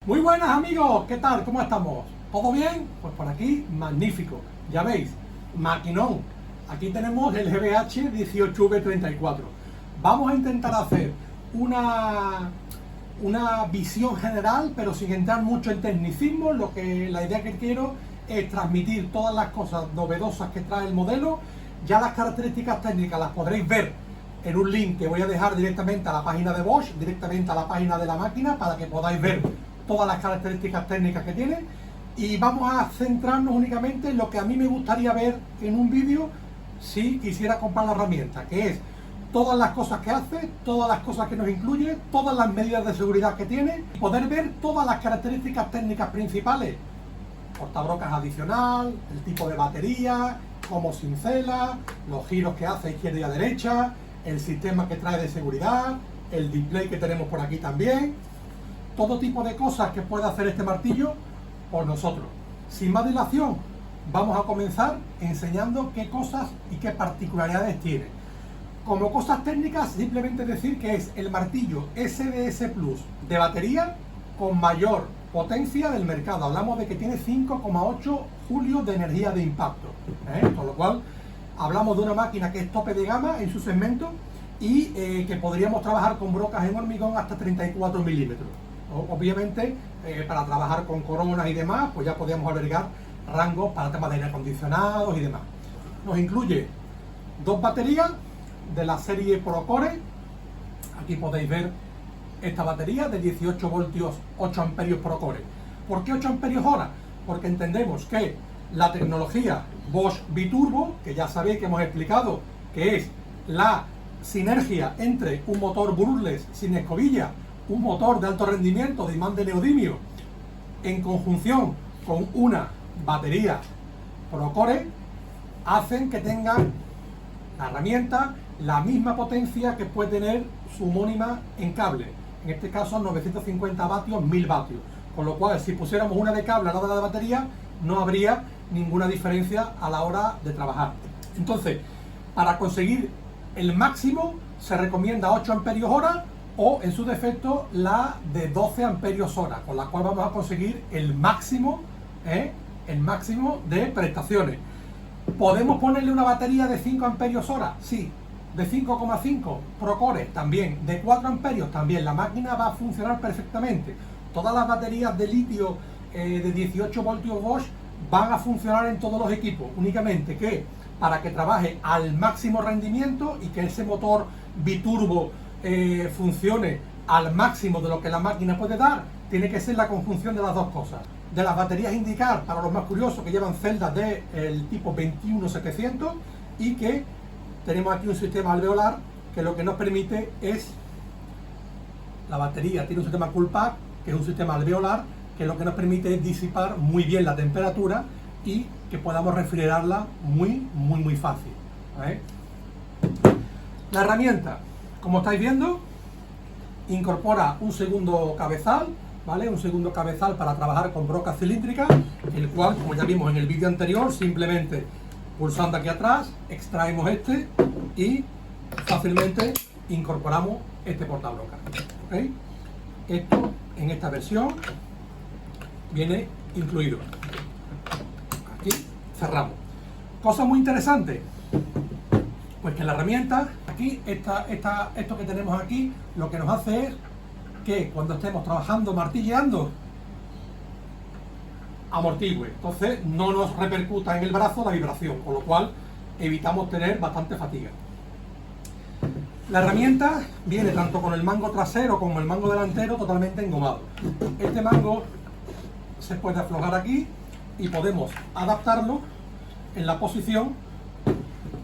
Muy buenas amigos, ¿qué tal? ¿Cómo estamos? ¿Todo bien? Pues por aquí, magnífico. Ya veis, maquinón. Aquí tenemos el GBH 18V34. Vamos a intentar hacer una visión general, pero sin entrar mucho en tecnicismo. La idea que quiero es transmitir todas las cosas novedosas que trae el modelo. Ya las características técnicas las podréis ver en un link que voy a dejar directamente a la página de Bosch, directamente a la página de la máquina, para que podáis ver todas las características técnicas que tiene. Y vamos a centrarnos únicamente en lo que a mí me gustaría ver en un vídeo si quisiera comprar la herramienta, que es todas las cosas que hace, todas las cosas que nos incluye, todas las medidas de seguridad que tiene, poder ver todas las características técnicas principales, portabrocas adicional, el tipo de batería, cómo cincela, los giros que hace a izquierda y a derecha, el sistema que trae de seguridad, el display que tenemos por aquí también, todo tipo de cosas que puede hacer este martillo por nosotros. Sin más dilación, vamos a comenzar enseñando qué cosas y qué particularidades tiene. Como cosas técnicas, simplemente decir que es el martillo SDS Plus de batería con mayor potencia del mercado. Hablamos de que tiene 5,8 julios de energía de impacto, con lo cual hablamos de una máquina que es tope de gama en su segmento y que podríamos trabajar con brocas en hormigón hasta 34 milímetros. Obviamente, para trabajar con coronas y demás, pues ya podríamos albergar rangos para temas de aire acondicionados y demás. Nos incluye dos baterías de la serie Procore. Aquí podéis ver esta batería de 18 voltios 8 amperios Procore. ¿Por qué 8 amperios hora? Porque entendemos que la tecnología Bosch Biturbo, que ya sabéis que hemos explicado que es la sinergia entre un motor brushless sin escobilla, un motor de alto rendimiento de imán de neodimio, en conjunción con una batería Procore, hacen que tenga la herramienta la misma potencia que puede tener su homónima en cable, en este caso 950 vatios, 1000 vatios, con lo cual si pusiéramos una de cable al lado de la batería no habría ninguna diferencia a la hora de trabajar. Entonces, para conseguir el máximo se recomienda 8 amperios hora o en su defecto la de 12 amperios hora, con la cual vamos a conseguir el máximo de prestaciones. ¿Podemos ponerle una batería de 5 amperios hora? Sí. De 5,5 Procore también, de 4 amperios también. La máquina va a funcionar perfectamente. Todas las baterías de litio de 18 voltios Bosch van a funcionar en todos los equipos, únicamente que para que trabaje al máximo rendimiento y que ese motor biturbo funcione al máximo de lo que la máquina puede dar, tiene que ser la conjunción de las dos cosas. De las baterías indicar, para los más curiosos, que llevan celdas del tipo 21700 y que tenemos aquí un sistema alveolar que lo que nos permite es, la batería tiene un sistema Coolpack, que es un sistema alveolar, que lo que nos permite es disipar muy bien la temperatura y que podamos refrigerarla muy fácil. La herramienta, como estáis viendo, incorpora un segundo cabezal, ¿vale? Un segundo cabezal para trabajar con brocas cilíndricas, el cual, como ya vimos en el vídeo anterior, simplemente pulsando aquí atrás, extraemos este y fácilmente incorporamos este portabroca. ¿Okay? Esto en esta versión viene incluido. Aquí cerramos. Cosa muy interesante, pues que la herramienta, aquí, esto que tenemos aquí, lo que nos hace es que cuando estemos trabajando, martilleando, amortigüe, entonces no nos repercuta en el brazo la vibración, con lo cual evitamos tener bastante fatiga. La herramienta viene tanto con el mango trasero como el mango delantero totalmente engomado. Este mango se puede aflojar aquí y podemos adaptarlo en la posición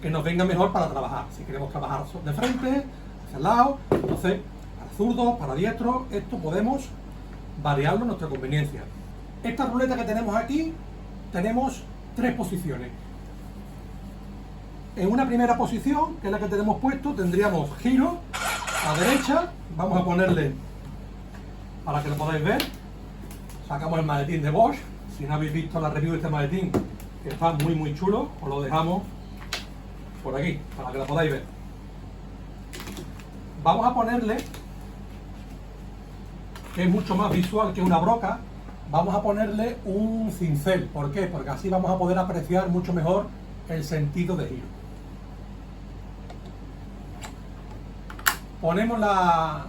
que nos venga mejor para trabajar. Si queremos trabajar de frente, hacia el lado, entonces para zurdo, para diestro, esto podemos variarlo a nuestra conveniencia. Esta ruleta que tenemos aquí, tenemos 3 posiciones. En una primera posición, que es la que tenemos puesto, tendríamos giro a derecha. Vamos a ponerle, para que lo podáis ver, sacamos el maletín de Bosch. Si no habéis visto la review de este maletín, que está muy chulo, os lo dejamos por aquí, para que lo podáis ver. Vamos a ponerle que es mucho más visual que una broca, vamos a ponerle un cincel. ¿Por qué? Porque así vamos a poder apreciar mucho mejor el sentido de giro. Ponemos la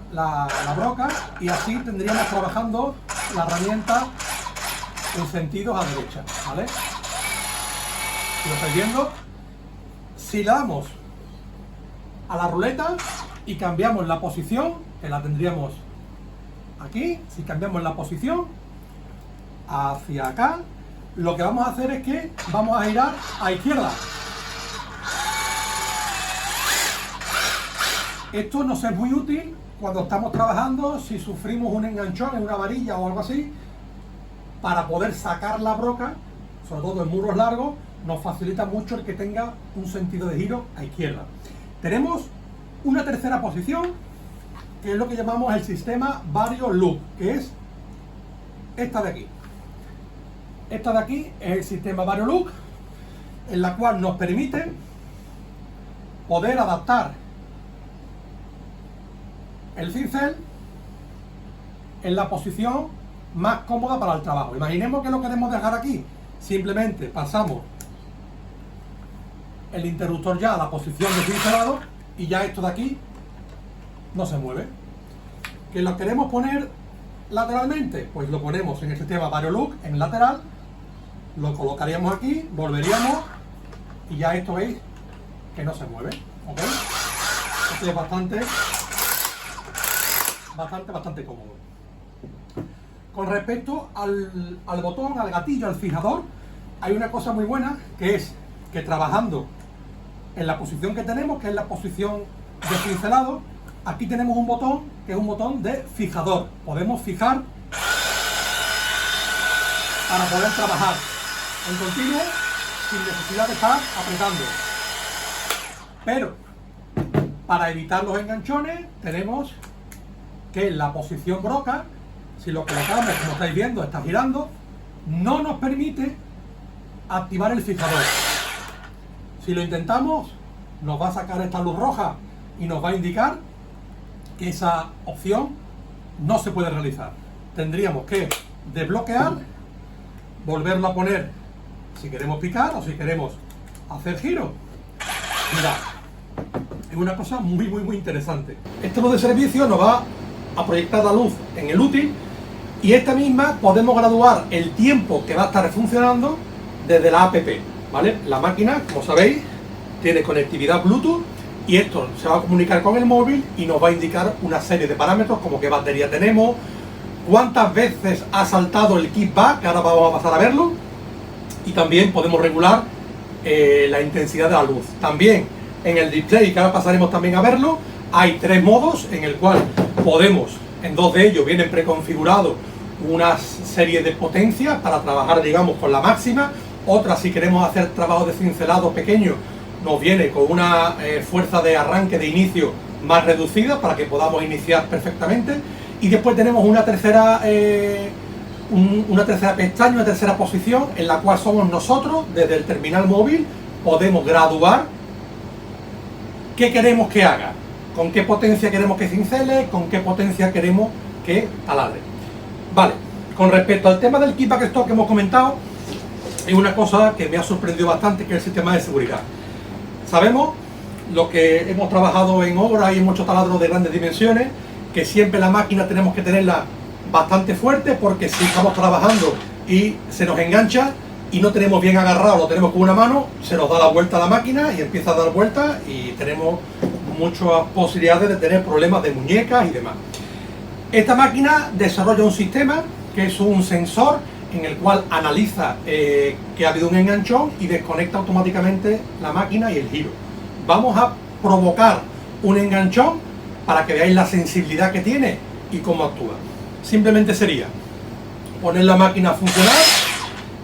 broca y así tendríamos trabajando la herramienta en sentidos a derecha, ¿vale? Si lo estáis viendo, si le damos a la ruleta y cambiamos la posición, que la tendríamos aquí, si cambiamos la posición hacia acá, lo que vamos a hacer es que vamos a girar a izquierda. Esto nos es muy útil cuando estamos trabajando, si sufrimos un enganchón en una varilla o algo así, para poder sacar la broca, sobre todo en muros largos, nos facilita mucho el que tenga un sentido de giro a izquierda. Tenemos una tercera posición, que es lo que llamamos el sistema Vario Look, que es esta de aquí. Esta de aquí es el sistema Vario Look, en la cual nos permite poder adaptar el cincel en la posición más cómoda para el trabajo. Imaginemos que lo queremos dejar aquí, simplemente pasamos el interruptor ya a la posición de cincelado y ya esto de aquí no se mueve. ¿Que lo queremos poner lateralmente? Pues lo ponemos en el sistema Vario Look en lateral, lo colocaríamos aquí, volveríamos y ya esto veis que no se mueve, ¿ok? Esto es bastante cómodo. Con respecto al botón, al gatillo, al fijador, hay una cosa muy buena, que es que trabajando en la posición que tenemos, que es la posición de cincelado, aquí tenemos un botón que es un botón de fijador. Podemos fijar para poder trabajar en continuo sin necesidad de estar apretando. Pero para evitar los enganchones tenemos que la posición broca, si lo colocamos, como estáis viendo, está girando, no nos permite activar el fijador. Si lo intentamos, nos va a sacar esta luz roja y nos va a indicar que esa opción no se puede realizar. Tendríamos que desbloquear, volverlo a poner si queremos picar o si queremos hacer giro. Mirad, es una cosa muy interesante. Esta luz de servicio nos va a proyectar la luz en el útil y esta misma podemos graduar el tiempo que va a estar funcionando desde la app, ¿vale? La máquina, como sabéis, tiene conectividad Bluetooth y esto se va a comunicar con el móvil y nos va a indicar una serie de parámetros como qué batería tenemos, cuántas veces ha saltado el kickback, que ahora vamos a pasar a verlo, y también podemos regular la intensidad de la luz. También en el display, que ahora pasaremos también a verlo, hay 3 modos en el cual podemos, en 2 de ellos vienen preconfigurados una serie de potencias para trabajar, digamos, con la máxima. Otra, si queremos hacer trabajos de cincelado pequeños, nos viene con una fuerza de arranque de inicio más reducida para que podamos iniciar perfectamente. Y después tenemos una tercera pestaña, una tercera posición en la cual somos nosotros, desde el terminal móvil, podemos graduar qué queremos que haga, con qué potencia queremos que cincele, con qué potencia queremos que taladre. Vale, con respecto al tema del kickback stop que hemos comentado, es una cosa que me ha sorprendido bastante, que es el sistema de seguridad. Sabemos lo que hemos trabajado en obra y en muchos taladros de grandes dimensiones, que siempre la máquina tenemos que tenerla bastante fuerte, porque si estamos trabajando y se nos engancha y no tenemos bien agarrado, lo tenemos con una mano, se nos da la vuelta a la máquina y empieza a dar vueltas y tenemos muchas posibilidades de tener problemas de muñecas y demás. Esta máquina desarrolla un sistema que es un sensor en el cual analiza que ha habido un enganchón y desconecta automáticamente la máquina y el giro. Vamos a provocar un enganchón para que veáis la sensibilidad que tiene y cómo actúa. Simplemente sería poner la máquina a funcionar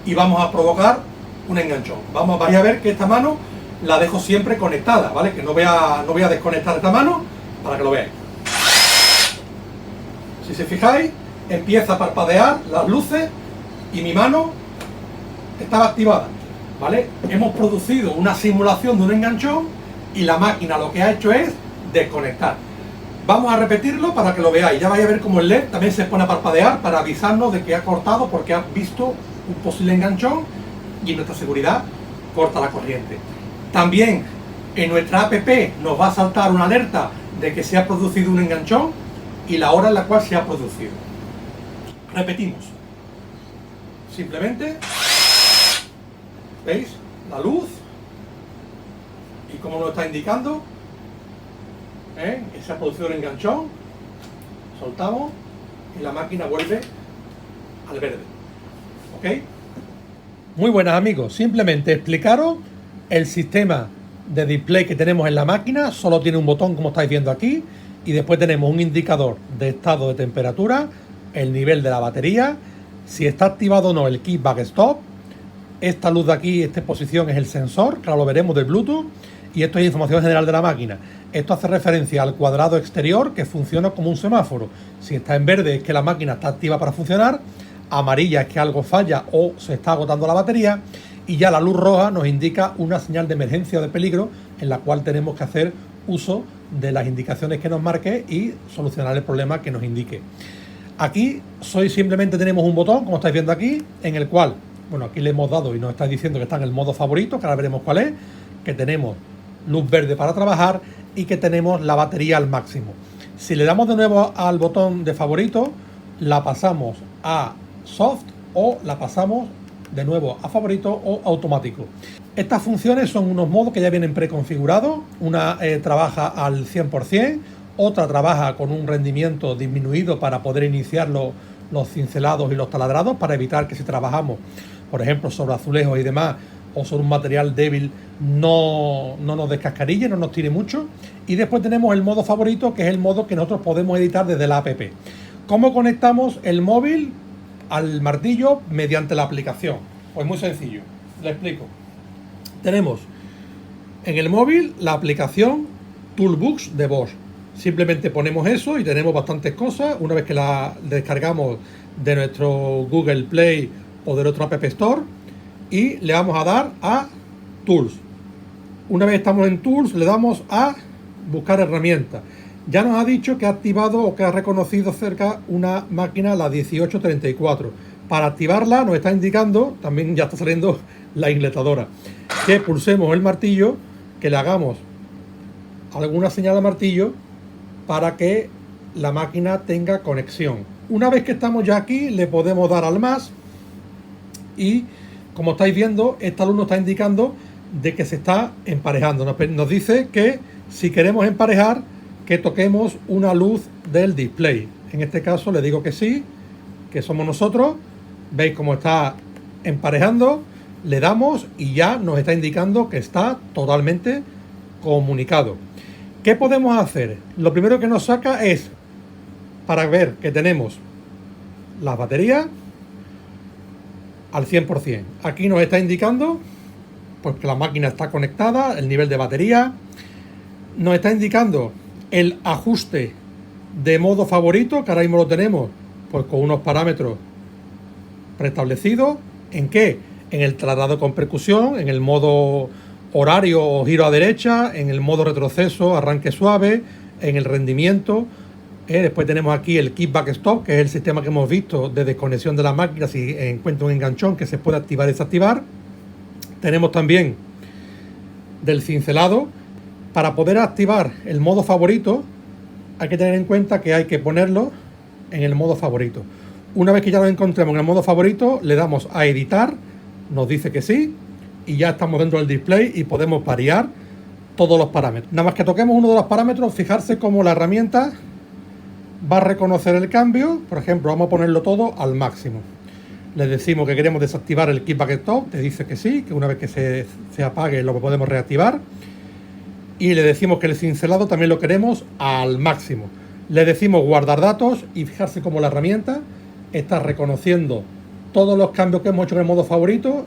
y vamos a provocar un enganchón. Vais a ver que esta mano la dejo siempre conectada, ¿vale? Que no voy a desconectar esta mano para que lo veáis. Si se fijáis, empieza a parpadear las luces y mi mano estaba activada, ¿vale? Hemos producido una simulación de un enganchón y la máquina lo que ha hecho es desconectar. Vamos a repetirlo para que lo veáis. Ya vais a ver cómo el LED también se pone a parpadear para avisarnos de que ha cortado porque ha visto un posible enganchón y en nuestra seguridad corta la corriente. También en nuestra app nos va a saltar una alerta de que se ha producido un enganchón y la hora en la cual se ha producido. Repetimos. Simplemente, ¿veis? La luz y cómo nos está indicando que se ha producido un enganchón. Soltamos y la máquina vuelve al verde. ¿Ok? Muy buenas, amigos. Simplemente explicaros el sistema de display que tenemos en la máquina. Solo tiene un botón, como estáis viendo aquí, y después tenemos un indicador de estado de temperatura, el nivel de la batería, si está activado o no el Keep Back Stop. Esta luz de aquí, esta posición es el sensor, que ahora lo veremos, del Bluetooth, y esto es información general de la máquina. Esto hace referencia al cuadrado exterior que funciona como un semáforo. Si está en verde es que la máquina está activa para funcionar, amarilla es que algo falla o se está agotando la batería, y ya la luz roja nos indica una señal de emergencia o de peligro en la cual tenemos que hacer uso de las indicaciones que nos marque y solucionar el problema que nos indique. Aquí simplemente tenemos un botón, como estáis viendo aquí, en el cual, bueno, aquí le hemos dado y nos está diciendo que está en el modo favorito, que ahora veremos cuál es, que tenemos luz verde para trabajar y que tenemos la batería al máximo. Si le damos de nuevo al botón de favorito, la pasamos a soft o la pasamos de nuevo a favorito o automático. Estas funciones son unos modos que ya vienen preconfigurados. Una trabaja al 100%, otra trabaja con un rendimiento disminuido para poder iniciar los cincelados y los taladrados, para evitar que si trabajamos, por ejemplo, sobre azulejos y demás, o sobre un material débil, no nos descascarille, no nos tire mucho. Y después tenemos el modo favorito, que es el modo que nosotros podemos editar desde la app. ¿Cómo conectamos el móvil al martillo mediante la aplicación? Pues muy sencillo, le explico. Tenemos en el móvil la aplicación Toolbox de Bosch. Simplemente ponemos eso y tenemos bastantes cosas. Una vez que la descargamos de nuestro Google Play o de nuestro App Store, y le vamos a dar a Tools. Una vez estamos en Tools, le damos a buscar herramientas. Ya nos ha dicho que ha activado o que ha reconocido cerca una máquina, la 1834. Para activarla nos está indicando, también ya está saliendo la ingletadora, que pulsemos el martillo, que le hagamos alguna señal al martillo para que la máquina tenga conexión. Una vez que estamos ya aquí, le podemos dar al más y, como estáis viendo, esta luz nos está indicando de que se está emparejando. Nos dice que si queremos emparejar, que toquemos una luz del display. En este caso le digo que sí, que somos nosotros. Veis cómo está emparejando, le damos y ya nos está indicando que está totalmente comunicado. ¿Qué podemos hacer? Lo primero que nos saca es para ver que tenemos las baterías al 100%. Aquí nos está indicando pues que la máquina está conectada, el nivel de batería. Nos está indicando el ajuste de modo favorito, que ahora mismo lo tenemos pues con unos parámetros preestablecidos. ¿En qué? En el traslado con percusión, en el modo horario o giro a derecha, en el modo retroceso, arranque suave, en el rendimiento. Después tenemos aquí el Keep Back Stop, que es el sistema que hemos visto de desconexión de la máquina si encuentra un enganchón, que se puede activar y desactivar. Tenemos también del cincelado. Para poder activar el modo favorito hay que tener en cuenta que hay que ponerlo en el modo favorito. Una vez que ya lo encontremos en el modo favorito, le damos a editar, nos dice que sí, y ya estamos dentro del display y podemos variar todos los parámetros. Nada más que toquemos uno de los parámetros, fijarse cómo la herramienta va a reconocer el cambio. Por ejemplo, vamos a ponerlo todo al máximo. Le decimos que queremos desactivar el Keep Back Stop, te dice que sí, que una vez que se apague lo podemos reactivar. Y le decimos que el cincelado también lo queremos al máximo. Le decimos guardar datos y fijarse cómo la herramienta está reconociendo todos los cambios que hemos hecho en el modo favorito.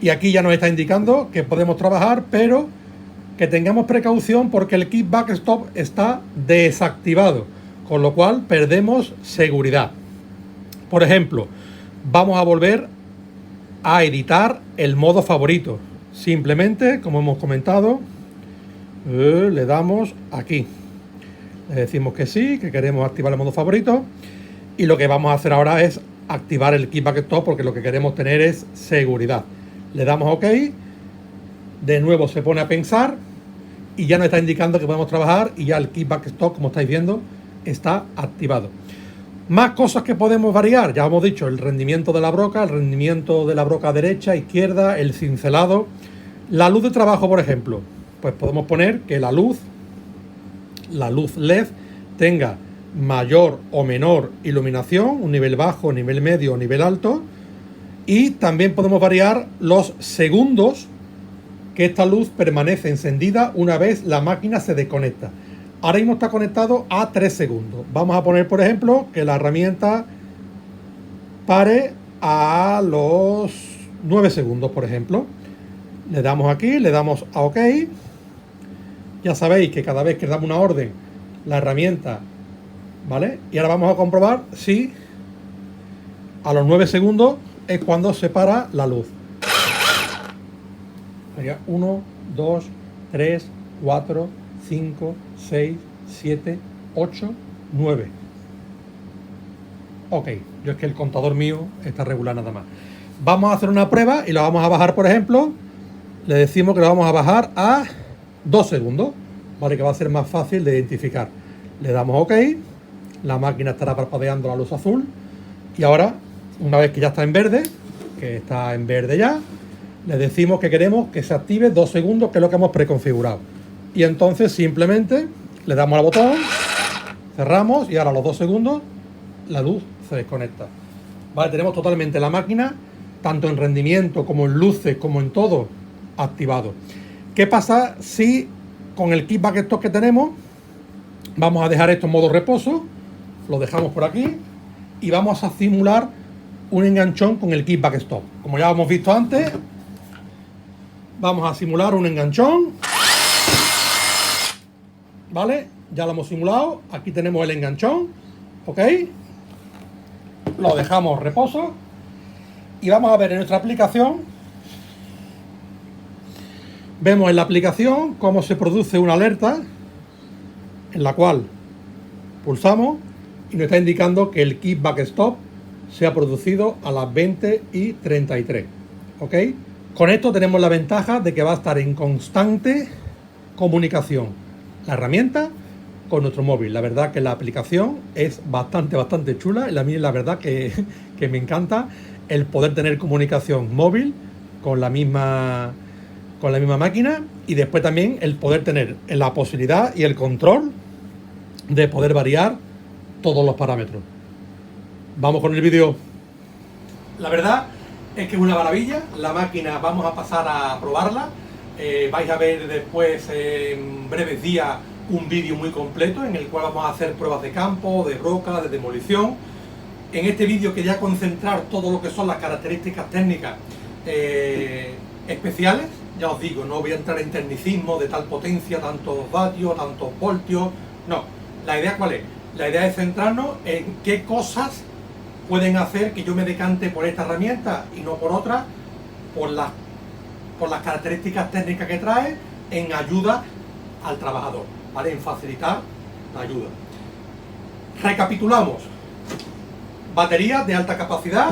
Y aquí ya nos está indicando que podemos trabajar, pero que tengamos precaución porque el Keep Back Stop está desactivado, con lo cual perdemos seguridad. Por ejemplo, vamos a volver a editar el modo favorito. Simplemente, como hemos comentado, le damos aquí. Le decimos que sí, que queremos activar el modo favorito. Y lo que vamos a hacer ahora es activar el Keep Backstop, porque lo que queremos tener es seguridad. Le damos OK. De nuevo se pone a pensar y ya nos está indicando que podemos trabajar, y ya el Keep Backstop, como estáis viendo, está activado. Más cosas que podemos variar, ya hemos dicho, el rendimiento de la broca, derecha, izquierda, el cincelado, la luz de trabajo, por ejemplo. Pues podemos poner que la luz LED tenga mayor o menor iluminación, un nivel bajo, nivel medio o nivel alto, y también podemos variar los segundos que esta luz permanece encendida una vez la máquina se desconecta. Ahora mismo está conectado a 3 segundos. Vamos a poner, por ejemplo, que la herramienta pare a los 9 segundos, por ejemplo. Le damos aquí, le damos a OK. Ya sabéis que cada vez que damos una orden, la herramienta, ¿vale? Y ahora vamos a comprobar si a los 9 segundos es cuando se para la luz. 1, 2, 3, 4, 5, 6, 7, 8, 9. Ok, yo es que el contador mío está regular nada más. Vamos a hacer una prueba y lo vamos a bajar, por ejemplo. Le decimos que lo vamos a bajar a 2 segundos, ¿vale? Que va a ser más fácil de identificar. Le damos OK. La máquina estará parpadeando la luz azul. Y ahora, una vez que ya está en verde, que está en verde ya, le decimos que queremos que se active 2 segundos, que es lo que hemos preconfigurado. Y entonces simplemente le damos al botón, cerramos y ahora a los 2 segundos la luz se desconecta. Vale, tenemos totalmente la máquina, tanto en rendimiento como en luces, como en todo, activado. ¿Qué pasa si con el Keep Backstop que tenemos vamos a dejar esto en modo reposo? Lo dejamos por aquí y vamos a simular un enganchón con el Keep Backstop. Como ya hemos visto antes, vamos a simular un enganchón. ¿Vale? Ya lo hemos simulado. Aquí tenemos el enganchón. ¿Ok? Lo dejamos reposo. Y vamos a ver en nuestra aplicación. Vemos en la aplicación cómo se produce una alerta, en la cual pulsamos y nos está indicando que el Keep Backstop se ha producido a las 20:33. ¿Ok? Con esto tenemos la ventaja de que va a estar en constante comunicación la herramienta con nuestro móvil. La verdad que la aplicación es bastante chula. Y a mí la verdad que me encanta el poder tener comunicación móvil con la misma máquina, y después también el poder tener la posibilidad y el control de poder variar todos los parámetros. Vamos con el vídeo. La verdad es que es una maravilla la máquina. Vamos a pasar a probarla. Vais a ver después, en breves días, un vídeo muy completo en el cual vamos a hacer pruebas de campo, de broca, de demolición. En este vídeo quería concentrar todo lo que son las características técnicas especiales. Ya os digo, no voy a entrar en tecnicismo de tal potencia, tantos vatios, tantos voltios. No, la idea ¿cuál es? La idea es centrarnos en qué cosas pueden hacer que yo me decante por esta herramienta y no por otra, por las características técnicas que trae, en ayuda al trabajador, ¿vale? En facilitar la ayuda. Recapitulamos. Baterías de alta capacidad,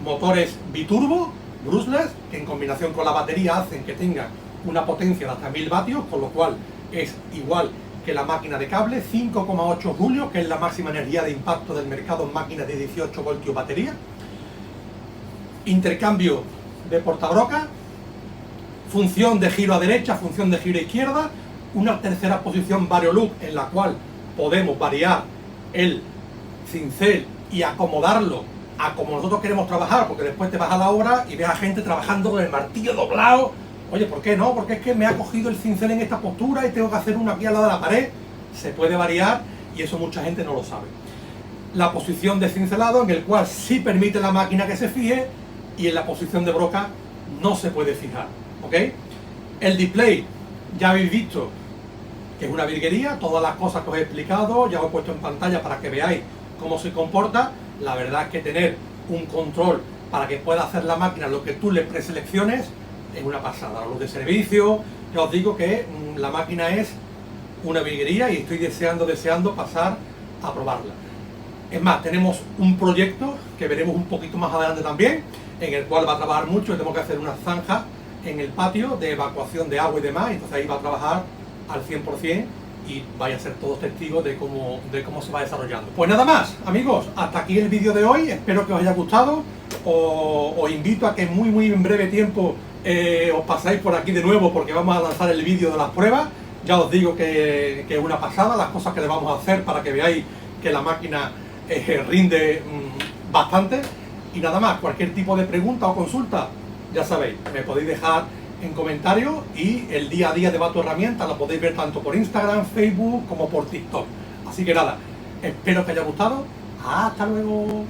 motores biturbo, brushless, que en combinación con la batería hacen que tenga una potencia de hasta 1000 vatios, con lo cual es igual que la máquina de cable, 5,8 julios, que es la máxima energía de impacto del mercado en máquinas de 18 voltios batería. Intercambio de portabroca, función de giro a derecha, función de giro a izquierda, una tercera posición varioloop en la cual podemos variar el cincel y acomodarlo a como nosotros queremos trabajar, porque después te vas a la obra y ves a gente trabajando con el martillo doblado. Oye, ¿por qué no? Porque es que me ha cogido el cincel en esta postura y tengo que hacer una aquí al lado de la pared. Se puede variar y eso mucha gente no lo sabe. La posición de cincelado, en el cual sí permite la máquina que se fije, y en la posición de broca no se puede fijar. ¿Ok? El display, ya habéis visto que es una virguería, todas las cosas que os he explicado, ya os he puesto en pantalla para que veáis cómo se comporta. La verdad es que tener un control para que pueda hacer la máquina lo que tú le preselecciones es una pasada. La luz de servicio, ya os digo que la máquina es una virguería y estoy deseando pasar a probarla. Es más, tenemos un proyecto que veremos un poquito más adelante también, en el cual va a trabajar mucho y tenemos que hacer una zanja en el patio de evacuación de agua y demás, entonces ahí va a trabajar al 100% y vaya a ser todos testigos de cómo se va desarrollando. Pues nada más, amigos, hasta aquí el vídeo de hoy, espero que os haya gustado, os invito a que muy en breve tiempo os pasáis por aquí de nuevo porque vamos a lanzar el vídeo de las pruebas. Ya os digo que es una pasada las cosas que le vamos a hacer para que veáis que la máquina rinde bastante. Y nada más, cualquier tipo de pregunta o consulta, ya sabéis, me podéis dejar en comentarios y el día a día de Bato Herramientas lo podéis ver tanto por Instagram, Facebook como por TikTok. Así que nada, espero que haya gustado. Hasta luego.